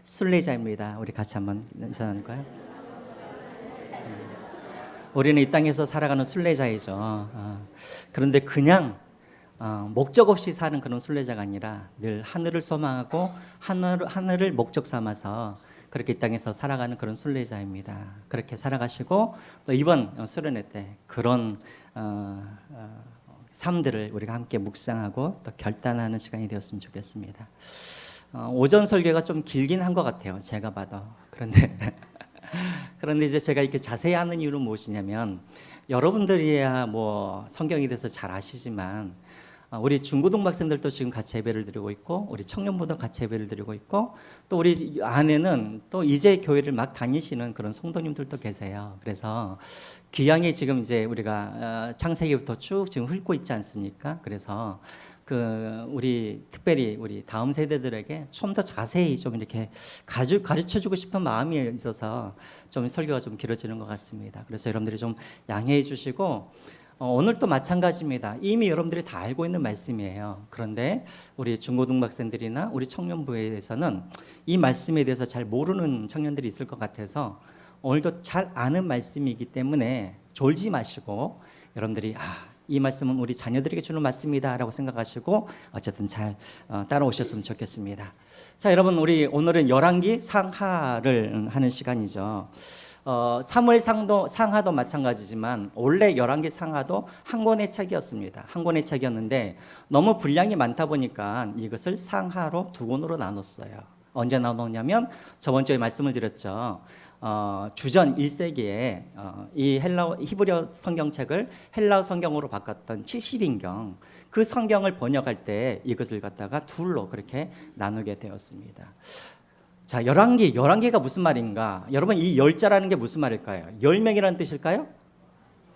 순례자입니다. 우리 같이 한번 인사 나눌까요? 우리는 이 땅에서 살아가는 순례자이죠. 그런데 그냥 목적 없이 사는 그런 순례자가 아니라 늘 하늘을 소망하고 하늘을 목적 삼아서 그렇게 이 땅에서 살아가는 그런 순례자입니다. 그렇게 살아가시고 또 이번 수련회 때 그런 삶들을 우리가 함께 묵상하고 또 결단하는 시간이 되었으면 좋겠습니다. 오전 설교가 좀 길긴 한 것 같아요. 제가 봐도. 그런데 이제 제가 이렇게 자세히 하는 이유는 무엇이냐면 여러분들이야 뭐 성경에 대해서 잘 아시지만 우리 중고등학생들도 지금 같이 예배를 드리고 있고 우리 청년부도 같이 예배를 드리고 있고 또 우리 안에는 또 이제 교회를 막 다니시는 그런 성도님들도 계세요. 그래서 귀향이 지금 이제 우리가 창세기부터 쭉 지금 훑고 있지 않습니까? 그래서 우리 특별히 우리 다음 세대들에게 좀 더 자세히 좀 이렇게 가르쳐주고 싶은 마음이 있어서 좀 설교가 좀 길어지는 것 같습니다. 그래서 여러분들이 좀 양해해 주시고 오늘도 마찬가지입니다. 이미 여러분들이 다 알고 있는 말씀이에요. 그런데 우리 중고등학생들이나 우리 청년부에서는 이 말씀에 대해서 잘 모르는 청년들이 있을 것 같아서 오늘도 잘 아는 말씀이기 때문에 졸지 마시고 여러분들이 이 말씀은 우리 자녀들에게 주는 말씀이다 라고 생각하시고 어쨌든 잘 따라오셨으면 좋겠습니다. 자, 여러분 우리 오늘은 열왕기 상하를 하는 시간이죠. 사무엘 상하도 마찬가지지만 원래 열왕기 상하도 한 권의 책이었습니다. 한 권의 책이었는데 너무 분량이 많다 보니까 이것을 상하로 두 권으로 나눴어요. 언제 나눴냐면 저번 주에 말씀을 드렸죠. 주전 1세기에 이 히브리어 성경책을 헬라어 성경으로 바꿨던 70인경 그 성경을 번역할 때 이것을 갖다가 둘로 그렇게 나누게 되었습니다. 자, 열왕기가 무슨 말인가? 여러분 이 열자라는 게 무슨 말일까요? 10명이라는 뜻일까요?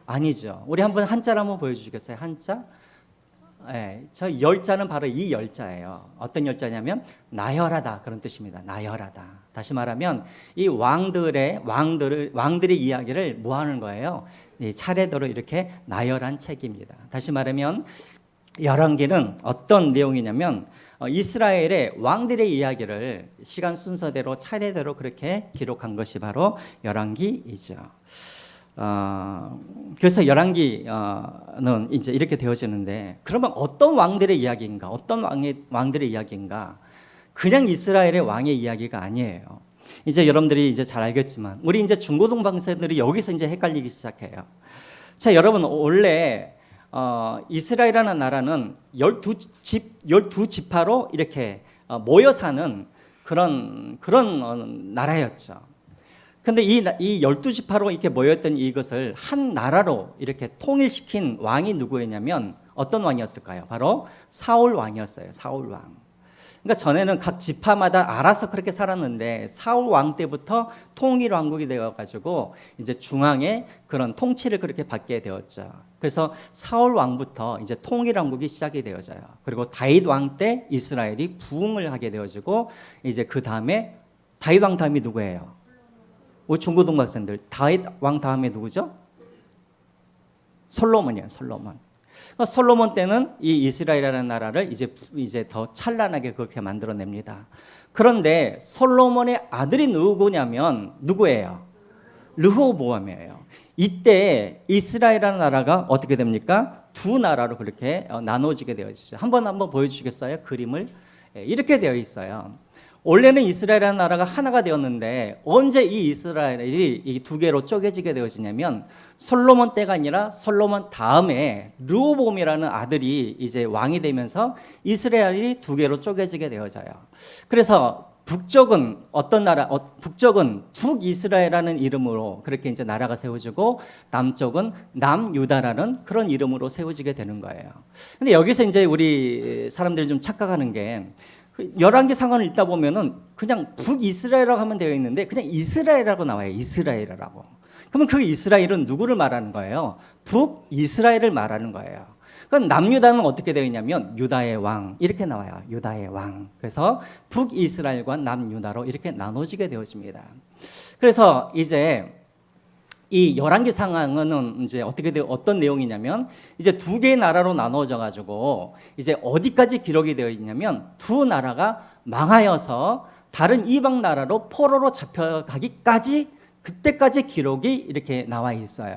아니죠. 우리 한번 한자를 한번 보여주시겠어요? 한자? 네, 저 열자는 바로 이 열자예요. 어떤 열자냐면 나열하다 그런 뜻입니다. 나열하다. 다시 말하면 이 왕들의 이야기를 뭐 하는 거예요? 차례대로 이렇게 나열한 책입니다. 다시 말하면 열왕기는 어떤 내용이냐면 이스라엘의 왕들의 이야기를 시간 순서대로 차례대로 그렇게 기록한 것이 바로 열왕기이죠. 그래서 열왕기는 이제 이렇게 되어지는데 그러면 어떤 왕들의 이야기인가? 어떤 왕들의 이야기인가? 그냥 이스라엘의 왕의 이야기가 아니에요. 이제 여러분들이 이제 잘 알겠지만 우리 이제 중고등학생들이 여기서 이제 헷갈리기 시작해요. 자, 여러분 원래 이스라엘이라는 나라는 12지파로 이렇게 모여 사는 그런 나라였죠. 근데 이 12지파로 이렇게 모였던 이것을 한 나라로 이렇게 통일시킨 왕이 누구였냐면 어떤 왕이었을까요? 바로 사울 왕이었어요. 사울 왕. 그러니까 전에는 각 지파마다 알아서 그렇게 살았는데 사울 왕 때부터 통일 왕국이 되어 가지고 이제 중앙에 그런 통치를 그렇게 받게 되었죠. 그래서 사울 왕부터 이제 통일 왕국이 시작이 되어져요. 그리고 다윗 왕 때 이스라엘이 부흥을 하게 되어지고 이제 그 다음에 다윗 왕 다음이 누구예요? 우리 중고등학생들 다윗 왕 다음에 누구죠? 솔로몬이에요. 솔로몬 때는 이 이스라엘이라는 나라를 이제 더 찬란하게 그렇게 만들어냅니다. 그런데 솔로몬의 아들이 누구냐면 누구예요? 르호보암이에요. 이때 이스라엘이라는 나라가 어떻게 됩니까? 두 나라로 그렇게 나눠지게 되어지죠. 한번 보여주시겠어요? 그림을 이렇게 되어 있어요. 원래는 이스라엘이라는 나라가 하나가 되었는데 언제 이 이스라엘이 이 두 개로 쪼개지게 되어지냐면 솔로몬 때가 아니라 솔로몬 다음에 르호보암이라는 아들이 이제 왕이 되면서 이스라엘이 두 개로 쪼개지게 되어져요. 그래서 북쪽은 어떤 나라? 북쪽은 북이스라엘이라는 이름으로 그렇게 이제 나라가 세워지고 남쪽은 남유다라는 그런 이름으로 세워지게 되는 거예요. 근데 여기서 이제 우리 사람들이 좀 착각하는 게 열왕기 상하를 읽다 보면은 그냥 북이스라엘이라고 하면 되어 있는데 그냥 이스라엘이라고 나와요. 이스라엘이라고. 그러면 그 이스라엘은 누구를 말하는 거예요? 북이스라엘을 말하는 거예요. 그럼 남유다는 어떻게 되어 있냐면 유다의 왕 이렇게 나와요. 유다의 왕. 그래서 북이스라엘과 남유다로 이렇게 나눠지게 되어집니다. 그래서 이제 이 열왕기 상황은 이제 어떤 내용이냐면 이제 두 개의 나라로 나눠져 가지고 이제 어디까지 기록이 되어 있냐면 두 나라가 망하여서 다른 이방 나라로 포로로 잡혀가기까지 그때까지 기록이 이렇게 나와 있어요.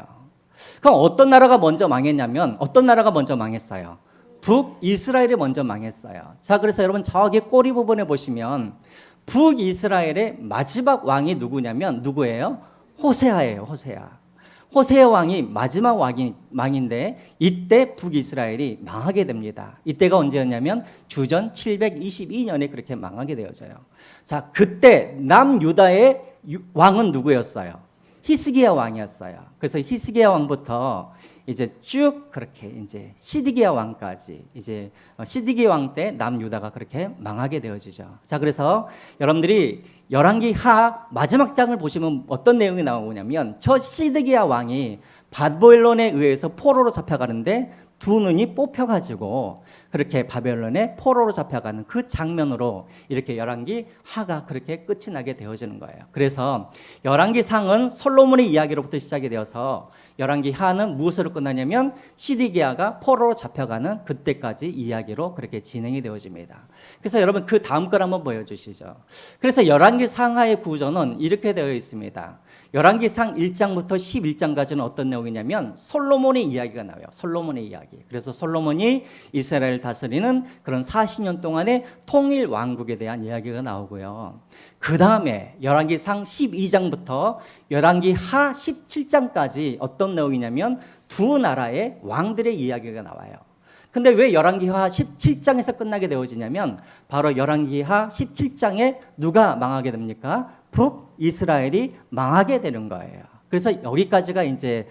그럼 어떤 나라가 먼저 망했냐면 어떤 나라가 먼저 망했어요? 북이스라엘이 먼저 망했어요. 자, 그래서 여러분 저기 꼬리 부분에 보시면 북이스라엘의 마지막 왕이 누구냐면 누구예요? 호세아예요. 호세아 왕이 마지막 왕인데 이때 북이스라엘이 망하게 됩니다. 이때가 언제였냐면 주전 722년에 그렇게 망하게 되어져요. 자, 그때 남유다의 왕은 누구였어요? 히스기야 왕이었어요. 그래서 히스기야 왕부터 이제 쭉 그렇게 이제 시드기야 왕까지 이제 시드기야 왕 때 남유다가 그렇게 망하게 되어지죠. 자, 그래서 여러분들이 열왕기하 마지막 장을 보시면 어떤 내용이 나오냐면 저 시드기야 왕이 바벨론에 의해서 포로로 잡혀가는데 두 눈이 뽑혀가지고 그렇게 바벨론에 포로로 잡혀가는 그 장면으로 이렇게 열왕기하가 그렇게 끝이 나게 되어지는 거예요. 그래서 열왕기상은 솔로몬의 이야기로부터 시작이 되어서 열왕기하는 무엇으로 끝나냐면 시드기야가 포로로 잡혀가는 그때까지 이야기로 그렇게 진행이 되어집니다. 그래서 여러분 그 다음 걸 한번 보여주시죠. 그래서 열왕기상하의 구조는 이렇게 되어 있습니다. 열왕기상 1장부터 11장까지는 어떤 내용이냐면 솔로몬의 이야기가 나와요. 솔로몬의 이야기. 그래서 솔로몬이 이스라엘을 다스리는 그런 40년 동안의 통일 왕국에 대한 이야기가 나오고요. 그 다음에 열왕기상 12장부터 열왕기하 17장까지 어떤 내용이냐면 두 나라의 왕들의 이야기가 나와요. 근데 왜 열왕기하 17장에서 끝나게 되어지냐면 바로 열왕기하 17장에 누가 망하게 됩니까? 북이스라엘이 망하게 되는 거예요. 그래서 여기까지가 이제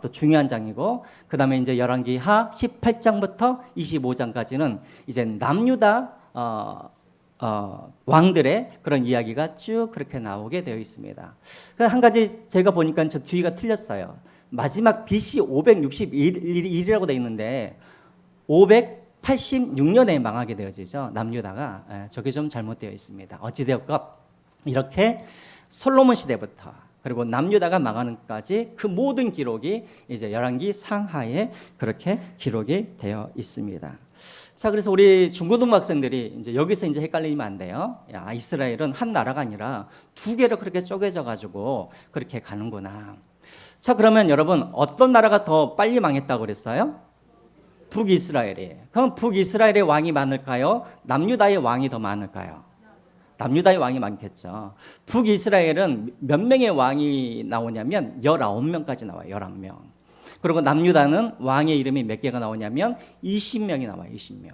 또 중요한 장이고 그 다음에 이제 열왕기하 18장부터 25장까지는 이제 남유다 왕들의 그런 이야기가 쭉 그렇게 나오게 되어 있습니다. 한 가지 제가 보니까 저 뒤가 틀렸어요. 마지막 BC 561이라고 되어 있는데 586년에 망하게 되어지죠. 남유다가. 저게 좀 잘못되어 있습니다. 어찌되었건 이렇게 솔로몬 시대부터 그리고 남유다가 망하는 까지 그 모든 기록이 이제 열왕기 상하에 그렇게 기록이 되어 있습니다. 자, 그래서 우리 중고등 학생들이 이제 여기서 이제 헷갈리면 안 돼요. 야, 이스라엘은 한 나라가 아니라 두 개로 그렇게 쪼개져 가지고 그렇게 가는구나. 자, 그러면 여러분 어떤 나라가 더 빨리 망했다고 그랬어요? 북이스라엘이. 그럼 북이스라엘의 왕이 많을까요? 남유다의 왕이 더 많을까요? 남유다의 왕이 많겠죠. 북이스라엘은 몇 명의 왕이 나오냐면 19명까지 나와요. 19명. 그리고 남유다는 왕의 이름이 몇 개가 나오냐면 20명이 나와요. 20명.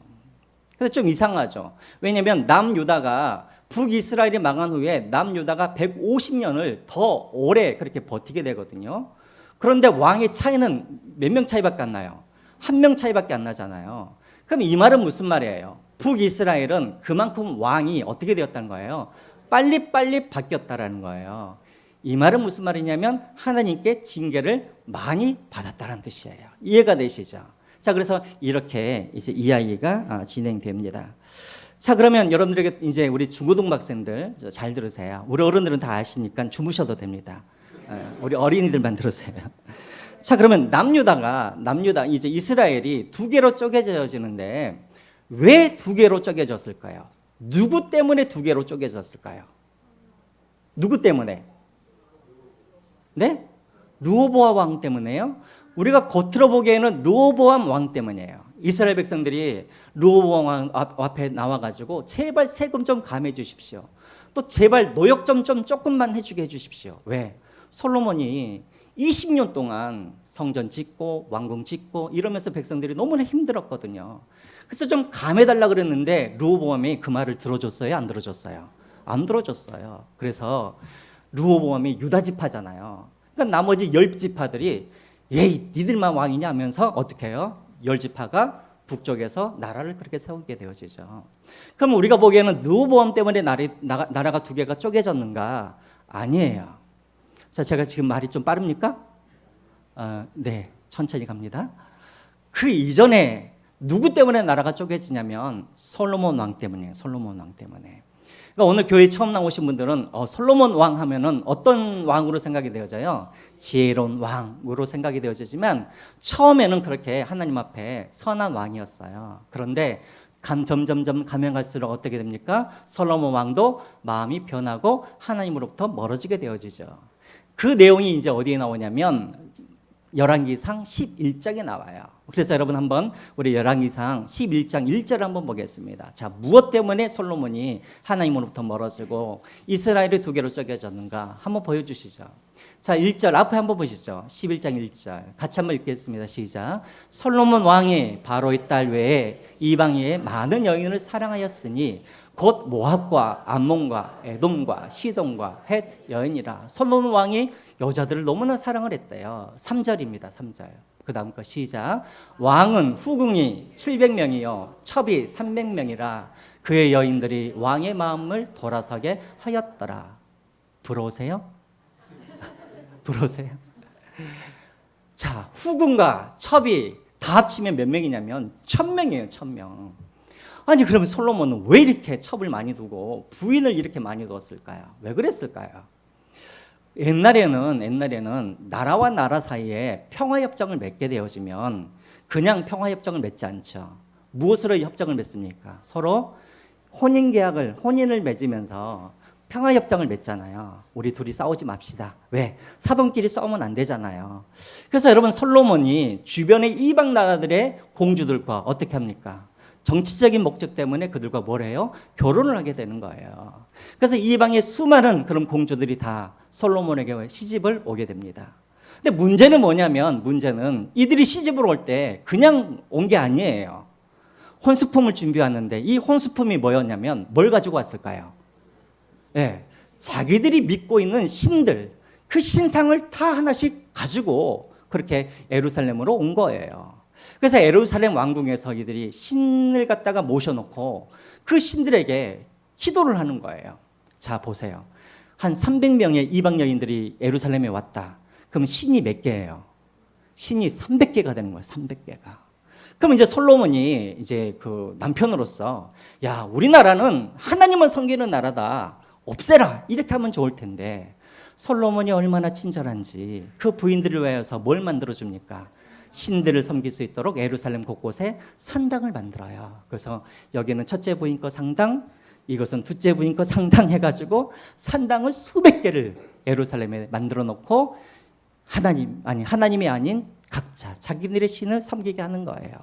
그래서 좀 이상하죠. 왜냐하면 남유다가 북이스라엘이 망한 후에 남유다가 150년을 더 오래 그렇게 버티게 되거든요. 그런데 왕의 차이는 몇 명 차이밖에 안 나요? 한 명 차이밖에 안 나잖아요. 그럼 이 말은 무슨 말이에요? 북이스라엘은 그만큼 왕이 어떻게 되었다는 거예요? 빨리빨리 바뀌었다라는 거예요. 이 말은 무슨 말이냐면 하나님께 징계를 많이 받았다는 뜻이에요. 이해가 되시죠? 자, 그래서 이렇게 이제 이야기가 진행됩니다. 자, 그러면 여러분들에게 이제 우리 중고등 학생들 잘 들으세요. 우리 어른들은 다 아시니까 주무셔도 됩니다. 우리 어린이들만 들으세요. 자, 그러면 남유다 이제 이스라엘이 두 개로 쪼개져지는데 왜 두 개로 쪼개졌을까요? 누구 때문에 두 개로 쪼개졌을까요? 누구 때문에? 네? 르호보암 왕 때문에요? 우리가 겉으로 보기에는 르호보암 왕 때문이에요. 이스라엘 백성들이 르호보암 왕 앞에 나와가지고 제발 세금 좀 감해 주십시오. 또 제발 노역 좀 조금만 해주게 해주십시오. 왜? 솔로몬이 20년 동안 성전 짓고 왕궁 짓고 이러면서 백성들이 너무나 힘들었거든요. 그래서 좀 감해달라 그랬는데 르호보암이 그 말을 들어줬어요? 안 들어줬어요? 안 들어줬어요. 그래서 르호보암이 유다 지파잖아요. 그러니까 나머지 10지파들이 에이 니들만 왕이냐 하면서 어떻게 해요? 10지파가 북쪽에서 나라를 그렇게 세우게 되어지죠. 그럼 우리가 보기에는 르호보암 때문에 나라가 두 개가 쪼개졌는가? 아니에요. 자, 제가 지금 말이 좀 빠릅니까? 네, 천천히 갑니다. 그 이전에 누구 때문에 나라가 쪼개지냐면 솔로몬 왕 때문이에요. 솔로몬 왕 때문에. 그러니까 오늘 교회 처음 나오신 분들은 솔로몬 왕 하면은 어떤 왕으로 생각이 되어져요? 지혜로운 왕으로 생각이 되어지지만 처음에는 그렇게 하나님 앞에 선한 왕이었어요. 그런데 점점점 가면 갈수록 어떻게 됩니까? 솔로몬 왕도 마음이 변하고 하나님으로부터 멀어지게 되어지죠. 그 내용이 이제 어디에 나오냐면 열왕기상 11장에 나와요. 그래서 여러분 한번 우리 열왕기상 11장 1절 한번 보겠습니다. 자, 무엇 때문에 솔로몬이 하나님으로부터 멀어지고 이스라엘이 두 개로 쪼개졌는가 한번 보여주시죠. 자, 1절 앞에 한번 보시죠. 11장 1절 같이 한번 읽겠습니다. 시작. 솔로몬 왕이 바로의 딸 외에 이방인의 많은 여인을 사랑하였으니 곧 모압과 암몬과 에돔과 시돈과 헷 여인이라. 솔로몬 왕이 여자들을 너무나 사랑을 했대요. 3절입니다. 3절. 그 다음 거 시작. 왕은 후궁이 700명이요 첩이 300명이라 그의 여인들이 왕의 마음을 돌아서게 하였더라. 부러우세요? 부러우세요? 자, 후궁과 첩이 다 합치면 몇 명이냐면 1000명이에요. 1000명. 아니 그러면 솔로몬은 왜 이렇게 첩을 많이 두고 부인을 이렇게 많이 두었을까요? 왜 그랬을까요? 옛날에는 나라와 나라 사이에 평화협정을 맺게 되어지면 그냥 평화협정을 맺지 않죠. 무엇으로 협정을 맺습니까? 서로 혼인을 맺으면서 평화협정을 맺잖아요. 우리 둘이 싸우지 맙시다. 왜? 사돈끼리 싸우면 안 되잖아요. 그래서 여러분 솔로몬이 주변의 이방 나라들의 공주들과 어떻게 합니까? 정치적인 목적 때문에 그들과 뭘 해요? 결혼을 하게 되는 거예요. 그래서 이방의 수많은 그런 공주들이 다 솔로몬에게 시집을 오게 됩니다. 근데 문제는 뭐냐면 문제는 이들이 시집을 올 때 그냥 온 게 아니에요. 혼수품을 준비하는데 이 혼수품이 뭐였냐면 뭘 가지고 왔을까요? 예, 자기들이 믿고 있는 신들, 그 신상을 다 하나씩 가지고 그렇게 예루살렘으로 온 거예요. 그래서 예루살렘 왕궁에서 이들이 신을 갖다가 모셔놓고 그 신들에게 기도를 하는 거예요. 자, 보세요. 한 300명의 이방 여인들이 예루살렘에 왔다. 그럼 신이 몇 개예요? 신이 300개가 되는 거예요. 300개가. 그럼 이제 솔로몬이 이제 그 남편으로서 야, 우리나라는 하나님을 섬기는 나라다. 없애라. 이렇게 하면 좋을 텐데 솔로몬이 얼마나 친절한지 그 부인들을 위해서 뭘 만들어줍니까? 신들을 섬길 수 있도록 예루살렘 곳곳에 산당을 만들어요. 그래서 여기는 첫째 부인 거 상당, 이것은 둘째 부인 거 상당 해가지고 산당을 수백 개를 예루살렘에 만들어 놓고 하나님이 아닌 각자 자기들의 신을 섬기게 하는 거예요.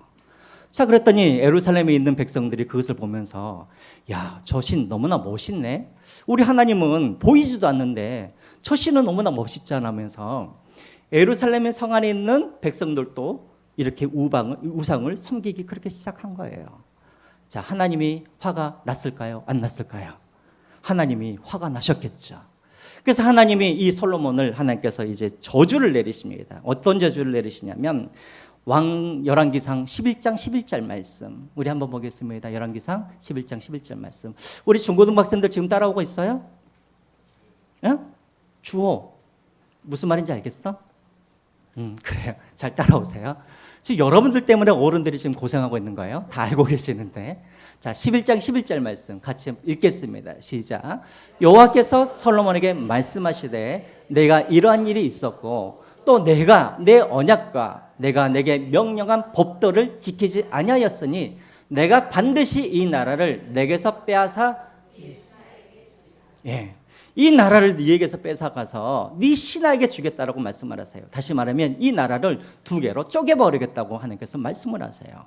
자, 그랬더니 예루살렘에 있는 백성들이 그것을 보면서 야, 저 신 너무나 멋있네. 우리 하나님은 보이지도 않는데 저 신은 너무나 멋있잖아 하면서 예루살렘의 성 안에 있는 백성들도 이렇게 우상을 섬기기 그렇게 시작한 거예요. 자, 하나님이 화가 났을까요? 안 났을까요? 하나님이 화가 나셨겠죠. 그래서 하나님이 이 솔로몬을 하나님께서 이제 저주를 내리십니다. 어떤 저주를 내리시냐면 열왕기상 11장 11절 말씀 우리 한번 보겠습니다. 열왕기상 11장 11절 말씀. 우리 중고등학생들 지금 따라오고 있어요? 주호 무슨 말인지 알겠어? 그래요. 잘 따라오세요. 지금 여러분들 때문에 어른들이 지금 고생하고 있는 거예요. 다 알고 계시는데. 자, 11장 11절 말씀 같이 읽겠습니다. 시작. 여호와께서 솔로몬에게 말씀하시되 내가 이러한 일이 있었고 또 내가 내 언약과 내가 내게 명령한 법도를 지키지 아니하였으니 내가 반드시 이 나라를 내게서 빼앗아 이 나라를 네에게서 뺏어가서 네 신하에게 주겠다라고 말씀을 하세요. 다시 말하면 이 나라를 두 개로 쪼개버리겠다고 하나님께서 말씀을 하세요.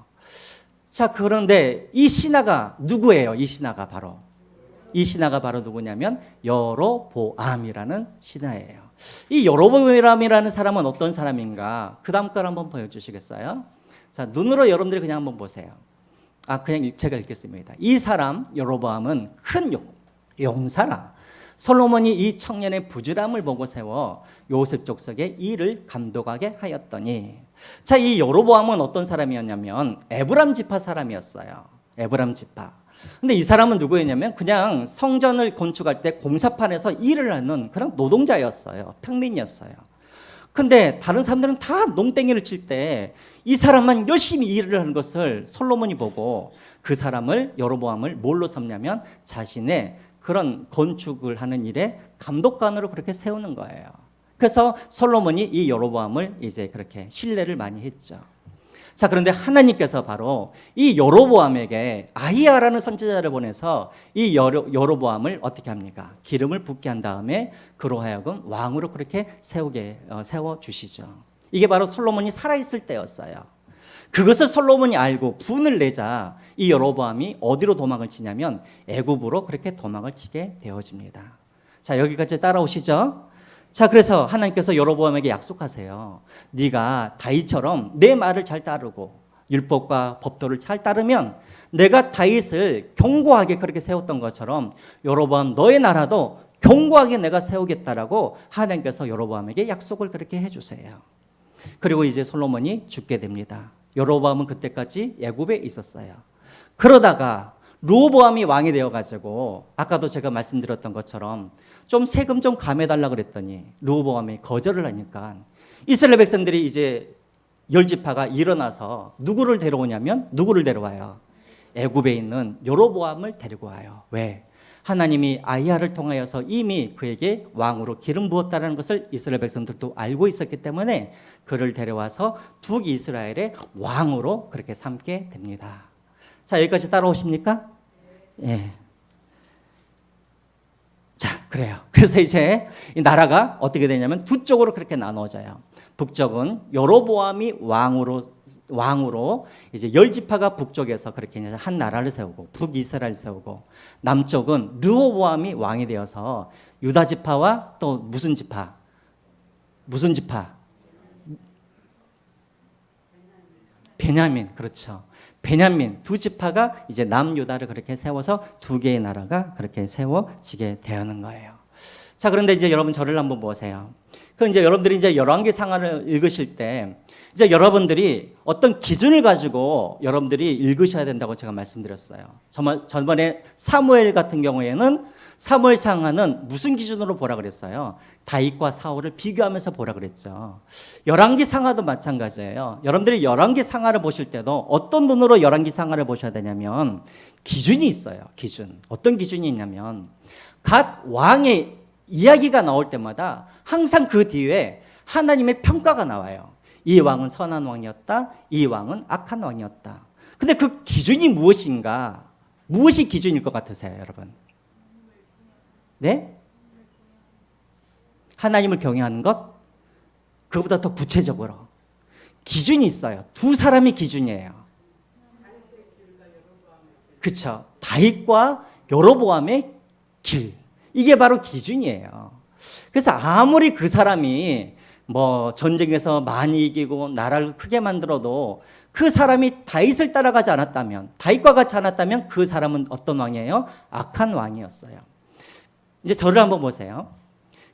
자, 그런데 이 신하가 누구예요? 이 신하가 바로 누구냐면 여로보암이라는 신하예요. 이 여로보암이라는 사람은 어떤 사람인가? 그 다음 걸 한번 보여주시겠어요? 자, 눈으로 여러분들이 그냥 한번 보세요. 그냥 제가 읽겠습니다. 이 사람 여로보암은 큰 용사라. 솔로몬이 이 청년의 부지런함을 보고 세워 요셉 족속의 일을 감독하게 하였더니, 자, 이 여로보암은 어떤 사람이었냐면 에브람 지파 사람이었어요. 에브람 지파. 근데 이 사람은 누구였냐면 그냥 성전을 건축할 때 공사판에서 일을 하는 그런 노동자였어요. 평민이었어요. 근데 다른 사람들은 다 농땡이를 칠 때 이 사람만 열심히 일을 하는 것을 솔로몬이 보고 그 사람을 여로보암을 뭘로 삼냐면 자신의 그런 건축을 하는 일에 감독관으로 그렇게 세우는 거예요. 그래서 솔로몬이 이 여로보암을 이제 그렇게 신뢰를 많이 했죠. 자, 그런데 하나님께서 바로 이 여로보암에게 아히야라는 선지자를 보내서 이 여로보암을 어떻게 합니까? 기름을 붓게 한 다음에 그로 하여금 왕으로 그렇게 세워 주시죠. 이게 바로 솔로몬이 살아있을 때였어요. 그것을 솔로몬이 알고 분을 내자 이 여로보암이 어디로 도망을 치냐면 애굽으로 그렇게 도망을 치게 되어집니다. 자, 여기까지 따라오시죠. 자, 그래서 하나님께서 여로보암에게 약속하세요. 네가 다윗처럼 내 말을 잘 따르고 율법과 법도를 잘 따르면 내가 다윗을 견고하게 그렇게 세웠던 것처럼 여로보암 너의 나라도 견고하게 내가 세우겠다라고 하나님께서 여로보암에게 약속을 그렇게 해주세요. 그리고 이제 솔로몬이 죽게 됩니다. 여로보암은 그때까지 애굽에 있었어요. 그러다가 르호보암이 왕이 되어가지고 아까도 제가 말씀드렸던 것처럼 좀 세금 좀 감해달라 그랬더니 르호보암이 거절을 하니까 이스라엘 백성들이 이제 열지파가 일어나서 누구를 데려오냐면 누구를 데려와요? 애굽에 있는 여로보암을 데리고 와요. 왜? 하나님이 아히야를 통하여서 이미 그에게 왕으로 기름 부었다는 것을 이스라엘 백성들도 알고 있었기 때문에 그를 데려와서 북이스라엘의 왕으로 그렇게 삼게 됩니다. 자, 여기까지 따라오십니까? 예. 자, 그래요. 그래서 이제 이 나라가 어떻게 되냐면 두 쪽으로 그렇게 나눠져요. 북쪽은 여로보암이 왕으로 이제 열 지파가 북쪽에서 그렇게 한 나라를 세우고 북이스라엘을 세우고, 남쪽은 르호보암이 왕이 되어서 유다 지파와 또 무슨 지파? 베냐민, 그렇죠. 베냐민 두 지파가 이제 남유다를 그렇게 세워서 두 개의 나라가 그렇게 세워지게 되는 거예요. 자, 그런데 이제 여러분 저를 한번 보세요. 그 이제 여러분들이 이제 열왕기상하를 읽으실 때 이제 여러분들이 어떤 기준을 가지고 여러분들이 읽으셔야 된다고 제가 말씀드렸어요. 전번에 사무엘 같은 경우에는 사무엘상하는 무슨 기준으로 보라 그랬어요? 다윗과 사울을 비교하면서 보라 그랬죠. 열왕기상하도 마찬가지예요. 여러분들이 열왕기상하를 보실 때도 어떤 눈으로 열왕기상하를 보셔야 되냐면 기준이 있어요. 기준. 어떤 기준이 있냐면 각 왕의 이야기가 나올 때마다 항상 그 뒤에 하나님의 평가가 나와요. 이 왕은 선한 왕이었다. 이 왕은 악한 왕이었다. 근데 그 기준이 무엇인가? 무엇이 기준일 것 같으세요, 여러분? 네? 하나님을 경외하는 것? 그것보다 더 구체적으로 기준이 있어요. 두 사람이 기준이에요. 그렇죠. 다윗과 여로보암의 길. 이게 바로 기준이에요. 그래서 아무리 그 사람이 뭐 전쟁에서 많이 이기고 나라를 크게 만들어도 그 사람이 다윗을 따라가지 않았다면, 다윗과 같이 않았다면 그 사람은 어떤 왕이에요? 악한 왕이었어요. 이제 저를 한번 보세요.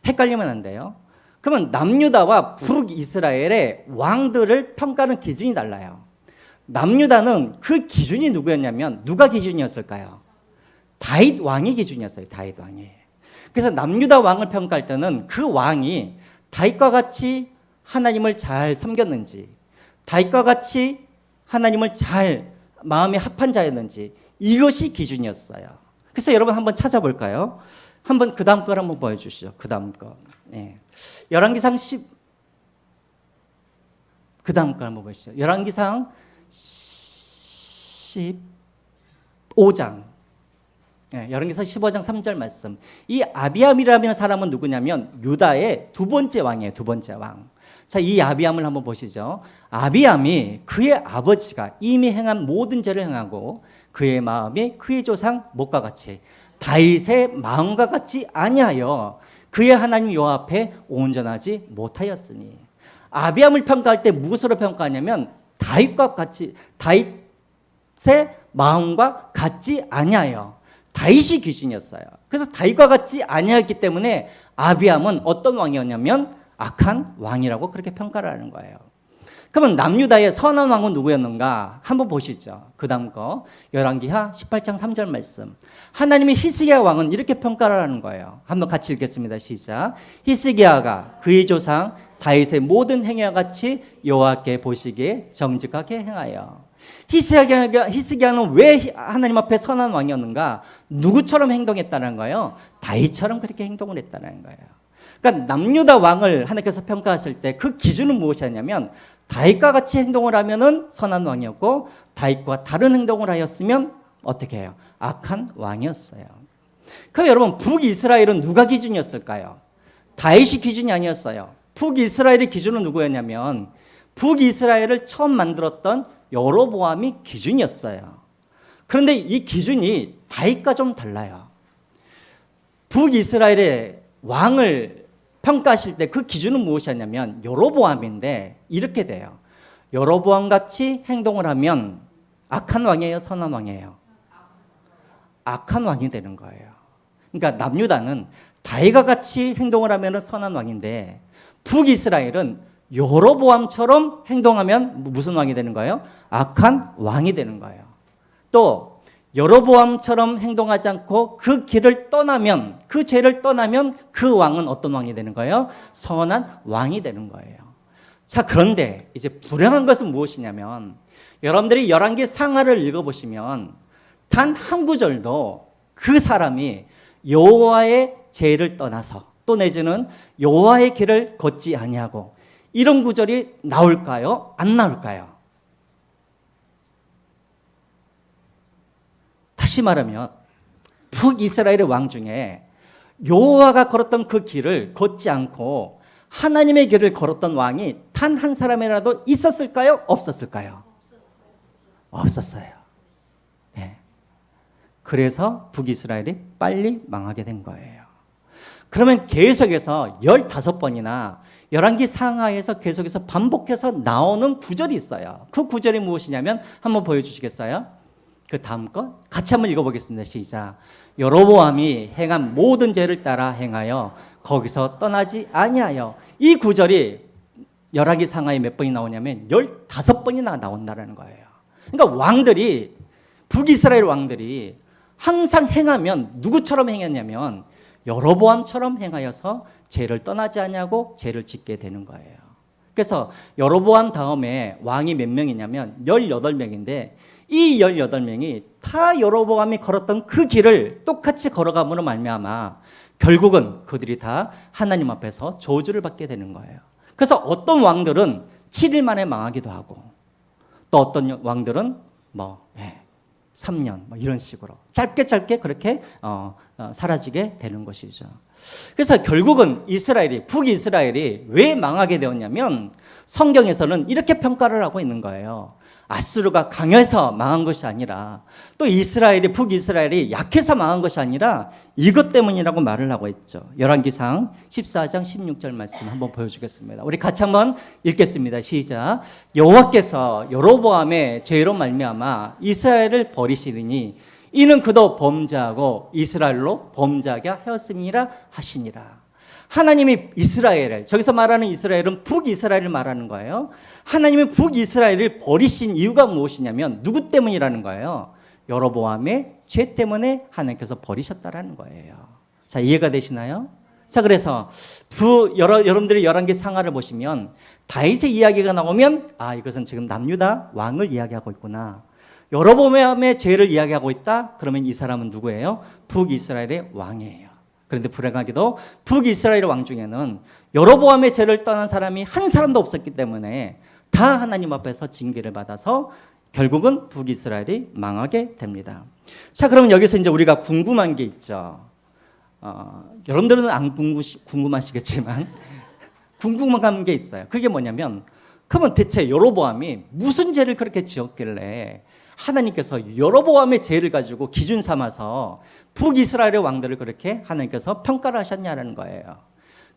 헷갈리면 안 돼요. 그러면 남유다와 북이스라엘의 왕들을 평가하는 기준이 달라요. 남유다는 그 기준이 누구였냐면 누가 기준이었을까요? 다윗 왕이 기준이었어요. 다윗 왕이. 그래서 남유다 왕을 평가할 때는 그 왕이 다윗과 같이 하나님을 잘 섬겼는지, 다윗과 같이 하나님을 잘 마음에 합한 자였는지, 이것이 기준이었어요. 그래서 여러분 한번 찾아볼까요? 한번 그 다음 걸 한번 보여주시죠. 그 다음 거. 네. 열왕기상 10, 그 다음 걸 한번 보시죠. 열왕기상 15장. 네, 열왕기상 15장 3절 말씀. 이 아비암이라는 사람은 누구냐면 유다의 두 번째 왕이에요. 두 번째 왕. 자, 이 아비암을 한번 보시죠. 아비암이 그의 아버지가 이미 행한 모든 죄를 행하고 그의 마음이 그의 조상 목과 같이 다윗의 마음과 같이 아니하여 그의 하나님 여호와 앞에 온전하지 못하였으니. 아비암을 평가할 때 무엇으로 평가하냐면 다윗과 같이, 다윗의 마음과 같지 아니하여. 다윗이 기준이었어요. 그래서 다윗과 같이 아니하였기 때문에 아비암은 어떤 왕이었냐면 악한 왕이라고 그렇게 평가를 하는 거예요. 그러면 남유다의 선한 왕은 누구였는가? 한번 보시죠. 그 다음 거 열왕기하 18장 3절 말씀. 하나님의 히스기야 왕은 이렇게 평가를 하는 거예요. 한번 같이 읽겠습니다. 시작. 히스기야가 그의 조상 다윗의 모든 행위와 같이 여호와께 보시기에 정직하게 행하여. 히스기야는 왜 하나님 앞에 선한 왕이었는가? 누구처럼 행동했다는 거예요? 다윗처럼 그렇게 행동을 했다는 거예요. 그러니까 남유다 왕을 하나님께서 평가하실 때 그 기준은 무엇이었냐면 다윗과 같이 행동을 하면은 선한 왕이었고 다윗과 다른 행동을 하였으면 어떻게 해요? 악한 왕이었어요. 그럼 여러분 북이스라엘은 누가 기준이었을까요? 다윗이 기준이 아니었어요. 북이스라엘의 기준은 누구였냐면 북이스라엘을 처음 만들었던 여로보암이 기준이었어요. 그런데 이 기준이 다윗과 좀 달라요. 북이스라엘의 왕을 평가하실 때 그 기준은 무엇이었냐면 여로보암인데 이렇게 돼요. 여로보암 같이 행동을 하면 악한 왕이에요? 선한 왕이에요? 악한 왕이 되는 거예요. 그러니까 남유다는 다윗과 같이 행동을 하면 선한 왕인데 북이스라엘은 여로보암처럼 행동하면 무슨 왕이 되는 거예요? 악한 왕이 되는 거예요. 또 여로보암처럼 행동하지 않고 그 길을 떠나면, 그 죄를 떠나면 그 왕은 어떤 왕이 되는 거예요? 선한 왕이 되는 거예요. 자, 그런데 이제 불행한 것은 무엇이냐면 여러분들이 열왕기 상하를 읽어보시면 단 한 구절도 그 사람이 여호와의 죄를 떠나서 또 내지는 여호와의 길을 걷지 아니하고 이런 구절이 나올까요? 안 나올까요? 다시 말하면 북이스라엘의 왕 중에 여호와가 걸었던 그 길을 걷지 않고 하나님의 길을 걸었던 왕이 단 한 사람이라도 있었을까요? 없었을까요? 없었어요. 네. 그래서 북이스라엘이 빨리 망하게 된 거예요. 그러면 계속해서 15번이나 열왕기 상하에서 계속해서 반복해서 나오는 구절이 있어요. 그 구절이 무엇이냐면 한번 보여주시겠어요? 그 다음 거 같이 한번 읽어보겠습니다. 시작. 여로보암이 행한 모든 죄를 따라 행하여 거기서 떠나지 아니하여. 이 구절이 열왕기 상하에 몇 번이 나오냐면 15번이나 나온다는 거예요. 그러니까 왕들이 북이스라엘 왕들이 항상 행하면 누구처럼 행했냐면 여로보암처럼 행하여서 죄를 떠나지 아니하고 죄를 짓게 되는 거예요. 그래서 여로보암 다음에 왕이 몇 명이냐면 18명인데 이 18명이 다 여로보암이 걸었던 그 길을 똑같이 걸어감으로 말미암아 결국은 그들이 다 하나님 앞에서 저주를 받게 되는 거예요. 그래서 어떤 왕들은 7일 만에 망하기도 하고 또 어떤 왕들은 3년 이런 식으로 짧게 그렇게 사라지게 되는 것이죠. 그래서 결국은 북이스라엘이 왜 망하게 되었냐면 성경에서는 이렇게 평가를 하고 있는 거예요. 아수르가 강해서 망한 것이 아니라 또 북이스라엘이 약해서 망한 것이 아니라 이것 때문이라고 말을 하고 있죠. 열왕기상 14장 16절 말씀 한번 보여주겠습니다. 우리 같이 한번 읽겠습니다. 시작. 여호와께서 여로보암의 죄로 말미암아 이스라엘을 버리시리니 이는 그도 범죄하고 이스라엘로 범죄하게 하였음이라 하시니라. 하나님이 이스라엘을, 저기서 말하는 이스라엘은 북이스라엘을 말하는 거예요. 하나님이 북이스라엘을 버리신 이유가 무엇이냐면 누구 때문이라는 거예요? 여로보암의 죄 때문에 하나님께서 버리셨다라는 거예요. 자, 이해가 되시나요? 자, 그래서 여러분들이 열왕기 상하를 보시면 다윗의 이야기가 나오면 이것은 지금 남유다 왕을 이야기하고 있구나. 여로보암의 죄를 이야기하고 있다? 그러면 이 사람은 누구예요? 북이스라엘의 왕이에요. 그런데 불행하게도 북이스라엘 왕 중에는 여로보암의 죄를 떠난 사람이 한 사람도 없었기 때문에 다 하나님 앞에서 징계를 받아서 결국은 북이스라엘이 망하게 됩니다. 자, 그러면 여기서 이제 우리가 궁금한 게 있죠. 여러분들은 안 궁금하시겠지만 궁금한 게 있어요. 그게 뭐냐면 그러면 대체 여로보암이 무슨 죄를 그렇게 지었길래 하나님께서 여로보암의 죄를 가지고 기준 삼아서 북이스라엘의 왕들을 그렇게 하나님께서 평가를 하셨냐는 거예요.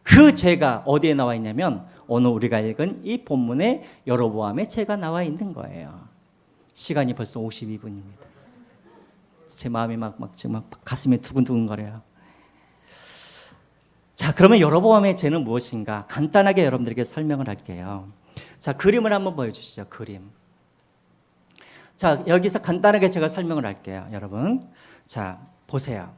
그 죄가 어디에 나와 있냐면 오늘 우리가 읽은 이 본문에 여로보암의 죄가 나와 있는 거예요. 시간이 벌써 52분입니다. 제 마음이 지금 가슴이 두근두근거려요. 자, 그러면 여로보암의 죄는 무엇인가? 간단하게 여러분들에게 설명을 할게요. 자, 그림을 한번 보여주시죠. 그림. 자, 여기서 간단하게 제가 설명을 할게요, 여러분. 자, 보세요.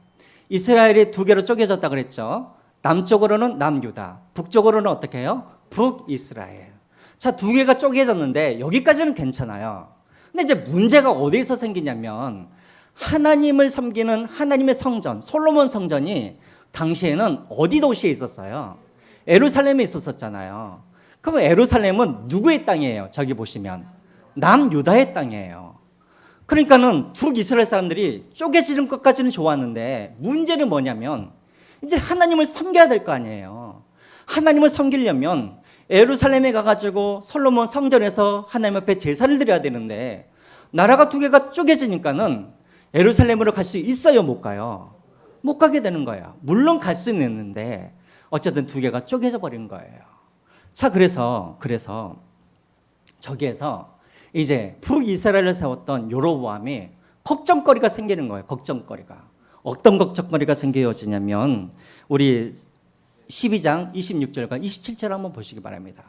이스라엘이 두 개로 쪼개졌다 그랬죠. 남쪽으로는 남유다, 북쪽으로는 어떻게 해요? 북이스라엘. 자, 두 개가 쪼개졌는데 여기까지는 괜찮아요. 근데 이제 문제가 어디에서 생기냐면 하나님을 섬기는 하나님의 성전, 솔로몬 성전이 당시에는 어디 도시에 있었어요? 예루살렘에 있었잖아요. 그럼 예루살렘은 누구의 땅이에요? 저기 보시면 남유다의 땅이에요. 그러니까는 북이스라엘 사람들이 쪼개지는 것까지는 좋았는데 문제는 뭐냐면 이제 하나님을 섬겨야 될 거 아니에요. 하나님을 섬기려면 예루살렘에 가가지고 솔로몬 성전에서 하나님 앞에 제사를 드려야 되는데 나라가 두 개가 쪼개지니까는 예루살렘으로 갈 수 있어요? 못 가요? 못 가게 되는 거예요. 물론 갈 수는 있는데 어쨌든 두 개가 쪼개져 버린 거예요. 자, 그래서 저기에서 이제 북이스라엘을 세웠던 여로보암이 걱정거리가 생기는 거예요. 걱정거리가. 어떤 걱정거리가 생겨지냐면 우리 12장 26절과 27절 한번 보시기 바랍니다.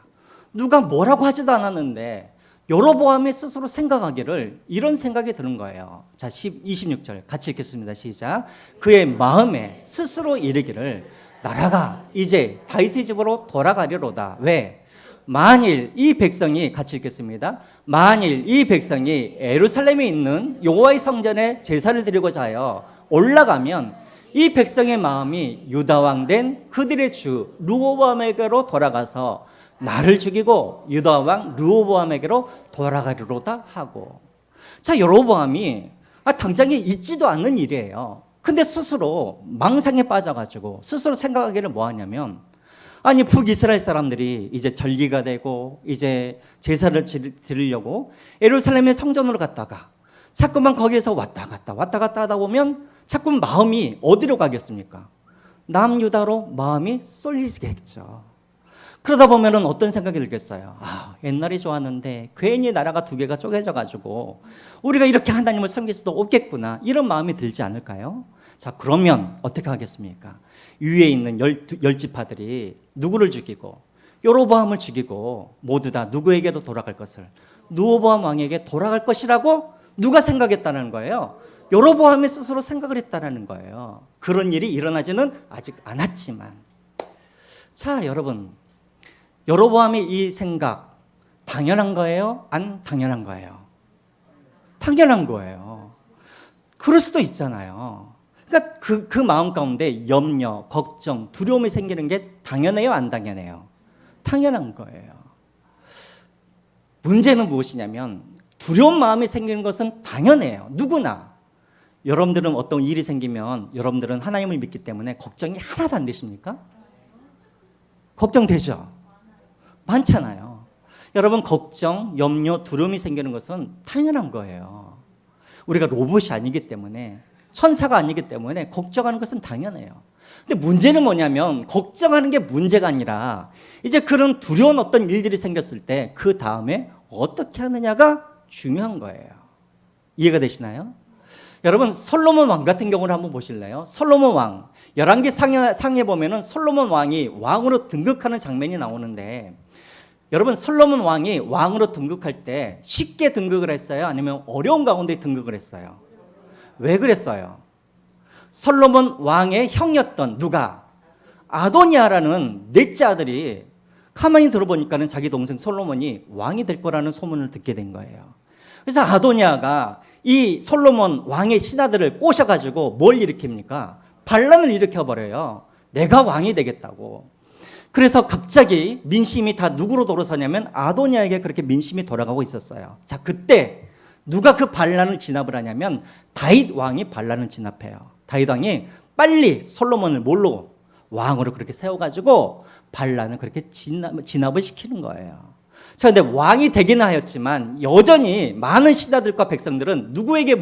누가 뭐라고 하지도 않았는데 여로보암이 스스로 생각하기를 이런 생각이 드는 거예요. 자, 26절 같이 읽겠습니다. 시작. 그의 마음에 스스로 이르기를 나라가 이제 다윗의 집으로 돌아가리로다. 왜? 만일 이 백성이 같이 읽겠습니다. 만일 이 백성이 예루살렘에 있는 여호와의 성전에 제사를 드리고자 하여 올라가면 이 백성의 마음이 유다 왕 된 그들의 주 르호보암에게로 돌아가서 나를 죽이고 유다 왕 르호보암에게로 돌아가리로다 하고. 자, 여로보암이 당장에 있지도 않는 일이에요. 근데 스스로 망상에 빠져가지고 스스로 생각하기를 뭐 하냐면 아니 북이스라엘 사람들이 이제 절기가 되고 이제 제사를 드리려고 예루살렘의 성전으로 갔다가 자꾸만 거기에서 왔다 갔다 하다 보면 자꾸 마음이 어디로 가겠습니까? 남유다로 마음이 쏠리겠죠. 그러다 보면은 어떤 생각이 들겠어요? 옛날이 좋았는데 괜히 나라가 두 개가 쪼개져 가지고 우리가 이렇게 하나님을 섬길 수도 없겠구나, 이런 마음이 들지 않을까요? 자, 그러면 어떻게 하겠습니까? 위에 있는 열 지파들이 누구를 죽이고 여로보암을 죽이고 모두 다 누구에게로 돌아갈 것을, 르호보암 왕에게 돌아갈 것이라고 누가 생각했다는 거예요? 여로보암이 스스로 생각을 했다는 거예요. 그런 일이 일어나지는 아직 않았지만, 자, 여러분, 여로보암의 이 생각 당연한 거예요? 안 당연한 거예요? 당연한 거예요. 그럴 수도 있잖아요. 그러니까 그 마음 가운데 염려, 걱정, 두려움이 생기는 게 당연해요? 안 당연해요? 당연한 거예요. 문제는 무엇이냐면 두려운 마음이 생기는 것은 당연해요. 누구나. 여러분들은 어떤 일이 생기면 여러분들은 하나님을 믿기 때문에 걱정이 하나도 안 되십니까? 걱정되죠? 많잖아요. 여러분, 걱정, 염려, 두려움이 생기는 것은 당연한 거예요. 우리가 로봇이 아니기 때문에, 천사가 아니기 때문에 걱정하는 것은 당연해요. 근데 문제는 뭐냐면 걱정하는 게 문제가 아니라 이제 그런 두려운 어떤 일들이 생겼을 때 그 다음에 어떻게 하느냐가 중요한 거예요. 이해가 되시나요? 여러분, 솔로몬 왕 같은 경우를 한번 보실래요? 솔로몬 왕, 열왕기 상에 보면은 솔로몬 왕이 왕으로 등극하는 장면이 나오는데, 여러분, 솔로몬 왕이 왕으로 등극할 때 쉽게 등극을 했어요? 아니면 어려운 가운데 등극을 했어요? 왜 그랬어요? 솔로몬 왕의 형이었던 누가? 아도니아라는 넷째 아들이 가만히 들어보니까는 자기 동생 솔로몬이 왕이 될 거라는 소문을 듣게 된 거예요. 그래서 아도니아가 이 솔로몬 왕의 신하들을 꼬셔가지고 뭘 일으킵니까? 반란을 일으켜버려요. 내가 왕이 되겠다고. 그래서 갑자기 민심이 다 누구로 돌아서냐면 아도니아에게 그렇게 민심이 돌아가고 있었어요. 자, 그때 누가 그 반란을 진압을 하냐면 다윗 왕이 반란을 진압해요. 다윗 왕이 빨리 솔로몬을 뭘로? 왕으로 그렇게 세워가지고 반란을 그렇게 진압을 시키는 거예요. 자, 근데 왕이 되기는 하였지만 여전히 많은 신하들과 백성들은 누구에게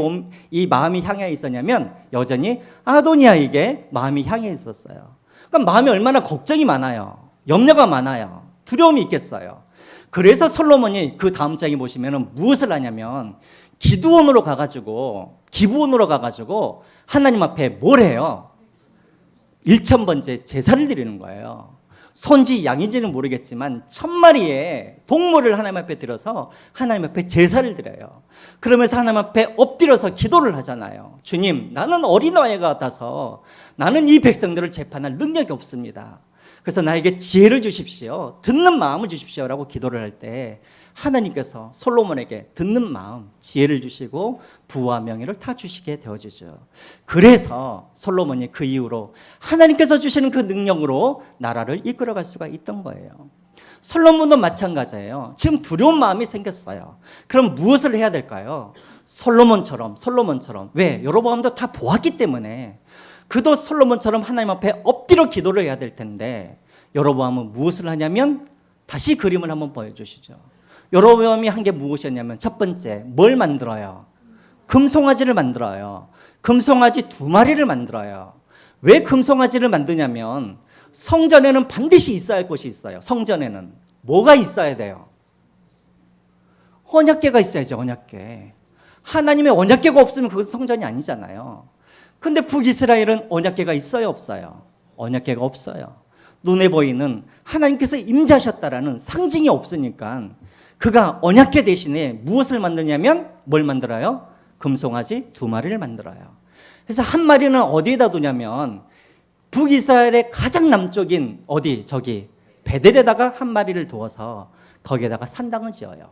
이 마음이 향해 있었냐면 여전히 아도니아에게 마음이 향해 있었어요. 그럼 마음이 얼마나 걱정이 많아요. 염려가 많아요. 두려움이 있겠어요. 그래서 솔로몬이 그 다음 장에 보시면 무엇을 하냐면 기브온으로 가가지고 하나님 앞에 뭘 해요? 1,000번째 제사를 드리는 거예요. 손지 양인지는 모르겠지만 1,000마리의 동물을 하나님 앞에 들어서 하나님 앞에 제사를 드려요. 그러면서 하나님 앞에 엎드려서 기도를 하잖아요. 주님, 나는 어린아이 같아서 나는 이 백성들을 재판할 능력이 없습니다. 그래서 나에게 지혜를 주십시오. 듣는 마음을 주십시오라고 기도를 할 때 하나님께서 솔로몬에게 듣는 마음, 지혜를 주시고 부와 명예를 다 주시게 되어지죠. 그래서 솔로몬이 그 이후로 하나님께서 주시는 그 능력으로 나라를 이끌어갈 수가 있던 거예요. 솔로몬도 마찬가지예요. 지금 두려운 마음이 생겼어요. 그럼 무엇을 해야 될까요? 솔로몬처럼. 왜? 여로보암도 다 보았기 때문에. 그도 솔로몬처럼 하나님 앞에 엎드려 기도를 해야 될 텐데, 여로보암은 무엇을 하냐면, 다시 그림을 한번 보여주시죠. 여로보암이 한 게 무엇이었냐면, 첫 번째, 뭘 만들어요? 금송아지를 만들어요. 금송아지 2마리를 만들어요. 왜 금송아지를 만드냐면, 성전에는 반드시 있어야 할 것이 있어요. 성전에는 뭐가 있어야 돼요? 언약궤가 있어야죠. 언약궤. 하나님의 언약궤가 없으면 그것은 성전이 아니잖아요. 근데 북이스라엘은 언약궤가 있어요, 없어요? 언약궤가 없어요. 눈에 보이는 하나님께서 임재하셨다라는 상징이 없으니까 그가 언약궤 대신에 무엇을 만드냐면 뭘 만들어요? 금송아지 2마리를 만들어요. 그래서 한 마리는 어디에다 두냐면 북이스라엘의 가장 남쪽인 어디? 저기 베델에다가 한 마리를 두어서 거기에다가 산당을 지어요.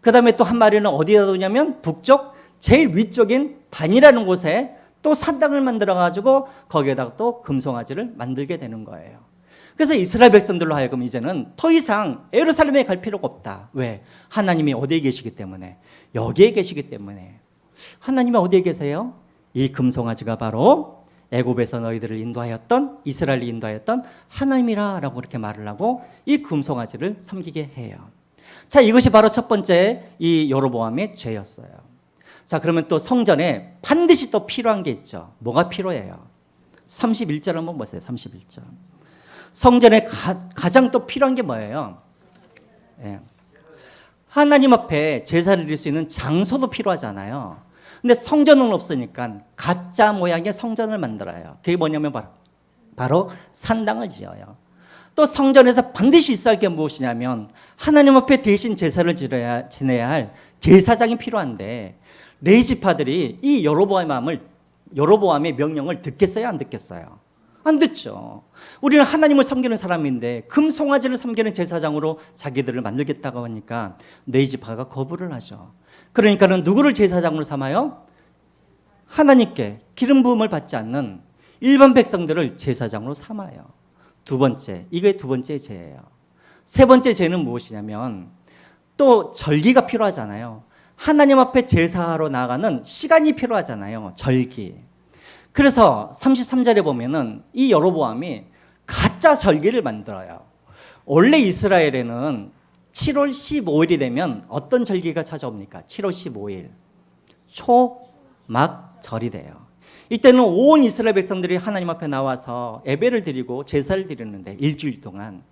그 다음에 또 한 마리는 어디에다 두냐면 북쪽 제일 위쪽인 단이라는 곳에 또 산당을 만들어가지고 거기에다가 또 금송아지를 만들게 되는 거예요. 그래서 이스라엘 백성들로 하여금 이제는 더 이상 예루살렘에 갈 필요가 없다. 왜? 하나님이 어디에 계시기 때문에. 여기에 계시기 때문에. 하나님이 어디에 계세요? 이 금송아지가 바로 애굽에서 너희들을 인도하였던, 이스라엘을 인도하였던 하나님이라라고 그렇게 말을 하고 이 금송아지를 섬기게 해요. 자, 이것이 바로 첫 번째 이 여로보암의 죄였어요. 자, 그러면 또 성전에 반드시 또 필요한 게 있죠. 뭐가 필요해요? 31절 한번 보세요. 31절. 성전에 가장 또 필요한 게 뭐예요? 예. 하나님 앞에 제사를 드릴 수 있는 장소도 필요하잖아요. 근데 성전은 없으니까 가짜 모양의 성전을 만들어요. 그게 뭐냐면 바로 산당을 지어요. 또 성전에서 반드시 있어야 할 게 무엇이냐면 하나님 앞에 대신 제사를 지내야 할 제사장이 필요한데 레위지파들이 이 여로보암의 명령을 듣겠어요? 안 듣겠어요? 안 듣죠. 우리는 하나님을 섬기는 사람인데 금송아지를 섬기는 제사장으로 자기들을 만들겠다고 하니까 레위지파가 거부를 하죠. 그러니까는 누구를 제사장으로 삼아요? 하나님께 기름 부음을 받지 않는 일반 백성들을 제사장으로 삼아요. 두 번째, 이게 두 번째 죄예요. 세 번째 죄는 무엇이냐면 또 절기가 필요하잖아요. 하나님 앞에 제사하러 나가는 시간이 필요하잖아요. 절기. 그래서 33절에 보면은 이 여로보암이 가짜 절기를 만들어요. 원래 이스라엘에는 7월 15일이 되면 어떤 절기가 찾아옵니까? 7월 15일 초막절이 돼요. 이때는 온 이스라엘 백성들이 하나님 앞에 나와서 예배를 드리고 제사를 드리는데 일주일 동안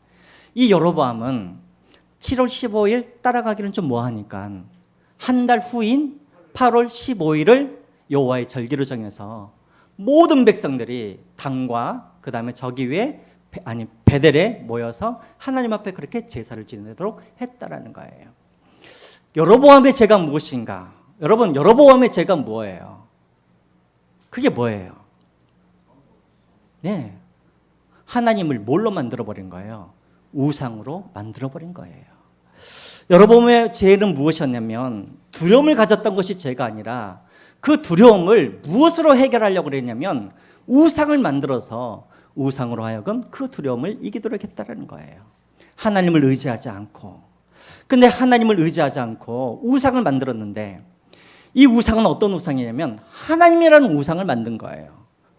이 여로보암은 7월 15일 따라가기는 좀 뭐하니까 한 달 후인 8월 15일을 여호와의 절기로 정해서 모든 백성들이 당과 그 다음에 저기 위에 베델에 모여서 하나님 앞에 그렇게 제사를 지내도록 했다라는 거예요. 여로보암의 죄가 무엇인가? 여러분, 여로보암의 죄가 뭐예요? 그게 뭐예요? 네, 하나님을 뭘로 만들어버린 거예요? 우상으로 만들어버린 거예요. 여로보암의 죄는 무엇이었냐면 두려움을 가졌던 것이 죄가 아니라 그 두려움을 무엇으로 해결하려고 그랬냐면 우상을 만들어서 우상으로 하여금 그 두려움을 이기도록 했다는 거예요. 하나님을 의지하지 않고. 근데 하나님을 의지하지 않고 우상을 만들었는데 이 우상은 어떤 우상이냐면 하나님이라는 우상을 만든 거예요.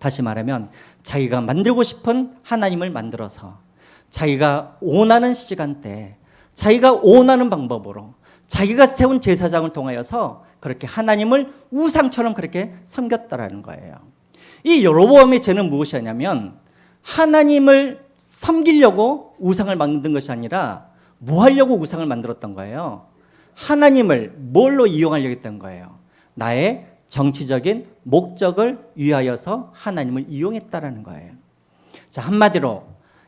다시 말하면 자기가 만들고 싶은 하나님을 만들어서 자기가 원하는 시간대에 자기가 원하는 방법으로 자기가 세운 제사장을 통하여서 그렇게 하나님을 우상처럼 그렇게 섬겼다라는 거예요. 이 여로보암의 죄는 무엇이냐면 하나님을 섬기려고 우상을 만든 것이 아니라 뭐 하려고 우상을 만들었던 거예요? 하나님을 뭘로 이용하려고 했던 거예요? 나의 정치적인 목적을 위하여서 하나님을 이용했다라는 거예요. 자, 한마디로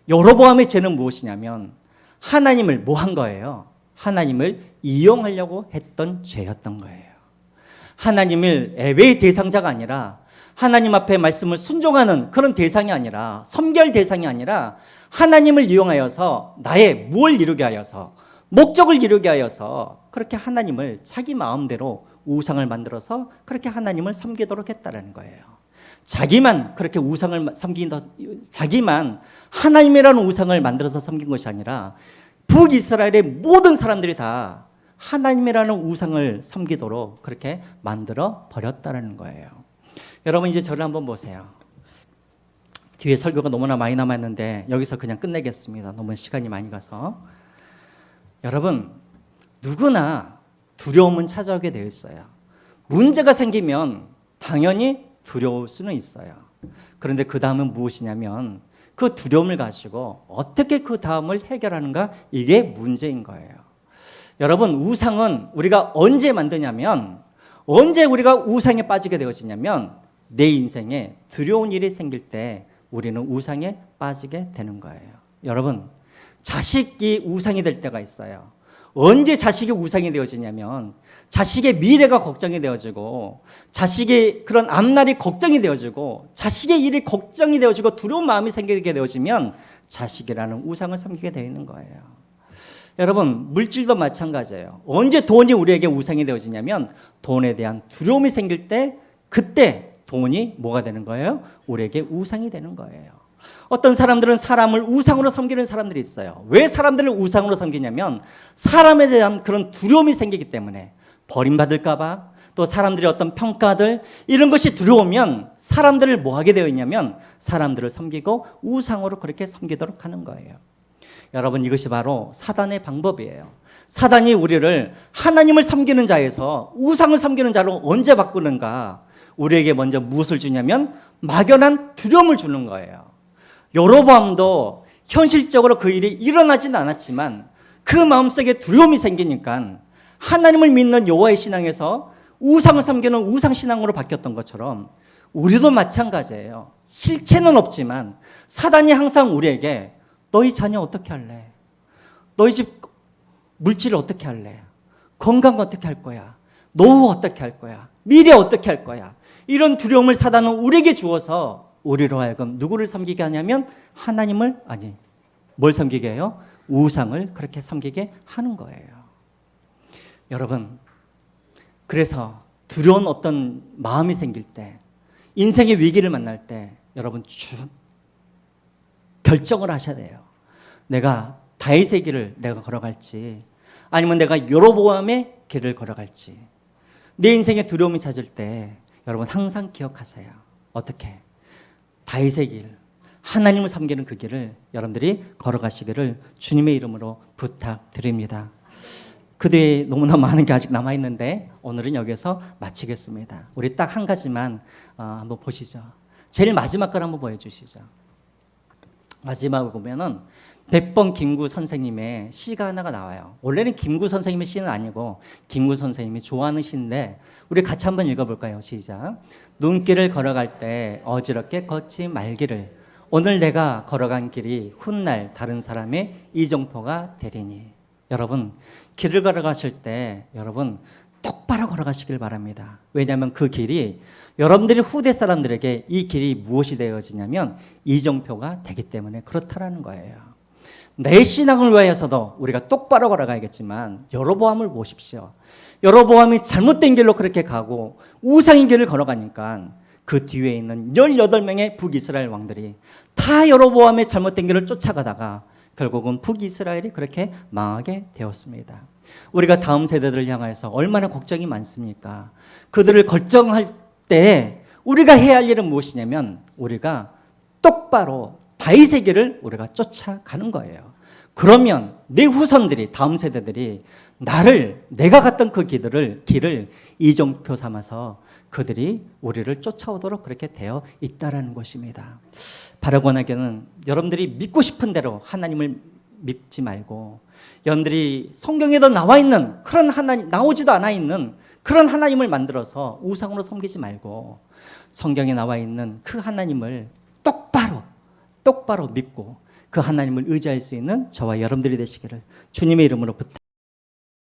여로보암의 죄는 무엇이냐면 하나님을 뭐 한 거예요? 하나님을 이용하려고 했던 죄였던 거예요. 하나님을 예배의 대상자가 아니라 하나님 앞에 말씀을 순종하는 그런 대상이 아니라 섬길 대상이 아니라 하나님을 이용하여서 나의 무엇을 이루게 하여서 목적을 이루게 하여서 그렇게 하나님을 자기 마음대로 우상을 만들어서 그렇게 하나님을 섬기도록 했다는 거예요. 자기만 그렇게 우상을 섬긴다, 자기만 하나님이라는 우상을 만들어서 섬긴 것이 아니라 북이스라엘의 모든 사람들이 다 하나님이라는 우상을 섬기도록 그렇게 만들어 버렸다는 거예요. 여러분 이제 저를 한번 보세요. 뒤에 설교가 너무나 많이 남았는데 여기서 그냥 끝내겠습니다. 너무 시간이 많이 가서. 여러분 누구나 두려움은 찾아오게 되어 있어요. 문제가 생기면 당연히 두려울 수는 있어요. 그런데 그 다음은 무엇이냐면 그 두려움을 가지고 어떻게 그 다음을 해결하는가, 이게 문제인 거예요. 여러분 우상은 우리가 언제 만드냐면, 언제 우리가 우상에 빠지게 되어지냐면 내 인생에 두려운 일이 생길 때 우리는 우상에 빠지게 되는 거예요. 여러분 자식이 우상이 될 때가 있어요. 언제 자식이 우상이 되어지냐면 자식의 미래가 걱정이 되어지고 자식의 그런 앞날이 걱정이 되어지고 자식의 일이 걱정이 되어지고 두려운 마음이 생기게 되어지면 자식이라는 우상을 섬기게 되어 있는 거예요. 여러분 물질도 마찬가지예요. 언제 돈이 우리에게 우상이 되어지냐면 돈에 대한 두려움이 생길 때, 그때 돈이 뭐가 되는 거예요? 우리에게 우상이 되는 거예요. 어떤 사람들은 사람을 우상으로 섬기는 사람들이 있어요. 왜 사람들을 우상으로 섬기냐면 사람에 대한 그런 두려움이 생기기 때문에, 버림받을까 봐, 또 사람들의 어떤 평가들, 이런 것이 두려우면 사람들을 뭐 하게 되어 있냐면 사람들을 섬기고 우상으로 그렇게 섬기도록 하는 거예요. 여러분 이것이 바로 사단의 방법이에요. 사단이 우리를 하나님을 섬기는 자에서 우상을 섬기는 자로 언제 바꾸는가? 우리에게 먼저 무엇을 주냐면 막연한 두려움을 주는 거예요. 여로보암도 현실적으로 그 일이 일어나진 않았지만 그 마음속에 두려움이 생기니까 하나님을 믿는 여호와의 신앙에서 우상을 섬기는 우상신앙으로 바뀌었던 것처럼 우리도 마찬가지예요. 실체는 없지만 사단이 항상 우리에게 너희 자녀 어떻게 할래? 너희 집 물질을 어떻게 할래? 건강 어떻게 할 거야? 노후 어떻게 할 거야? 미래 어떻게 할 거야? 이런 두려움을 사단은 우리에게 주어서 우리로 하여금 누구를 섬기게 하냐면 하나님을, 아니 뭘 섬기게 해요? 우상을 그렇게 섬기게 하는 거예요. 여러분 그래서 두려운 어떤 마음이 생길 때, 인생의 위기를 만날 때 여러분 결정을 하셔야 돼요. 내가 다윗의 길을 내가 걸어갈지 아니면 내가 여로보암의 길을 걸어갈지. 내 인생에 두려움이 찾을 때 여러분 항상 기억하세요. 어떻게? 다윗의 길, 하나님을 섬기는 그 길을 여러분들이 걸어가시기를 주님의 이름으로 부탁드립니다. 그 뒤에 너무나 많은 게 아직 남아있는데 오늘은 여기서 마치겠습니다. 우리 딱 한 가지만 한번 보시죠. 제일 마지막 걸 한번 보여주시죠. 마지막으로 보면은 백범 김구 선생님의 시가 하나가 나와요. 원래는 김구 선생님의 시는 아니고 김구 선생님이 좋아하는 시인데 우리 같이 한번 읽어볼까요? 시작. 눈길을 걸어갈 때 어지럽게 걷지 말기를, 오늘 내가 걸어간 길이 훗날 다른 사람의 이정표가 되리니. 여러분 길을 걸어가실 때 여러분 똑바로 걸어가시길 바랍니다. 왜냐하면 그 길이 여러분들이 후대 사람들에게 이 길이 무엇이 되어지냐면 이정표가 되기 때문에 그렇다라는 거예요. 내 신앙을 위해서도 우리가 똑바로 걸어가야겠지만 여로보암을 보십시오. 여로보암이 잘못된 길로 그렇게 가고 우상의 길을 걸어가니까 그 뒤에 있는 18명의 북이스라엘 왕들이 다 여로보암의 잘못된 길을 쫓아가다가 결국은 북이스라엘이 그렇게 망하게 되었습니다. 우리가 다음 세대들을 향해서 얼마나 걱정이 많습니까? 그들을 걱정할 때 우리가 해야 할 일은 무엇이냐면 우리가 똑바로 다윗의 길을 우리가 쫓아가는 거예요. 그러면 내 후손들이, 다음 세대들이 내가 갔던 그 길을 이정표 삼아서 그들이 우리를 쫓아오도록 그렇게 되어 있다라는 것입니다. 바라고나게는 여러분들이 믿고 싶은 대로 하나님을 믿지 말고, 여러분들이 성경에도 나와 있는 그런 하나님, 나오지도 않아 있는 그런 하나님을 만들어서 우상으로 섬기지 말고 성경에 나와 있는 그 하나님을 똑바로 믿고 그 하나님을 의지할 수 있는 저와 여러분들이 되시기를 주님의 이름으로 부탁드립니다.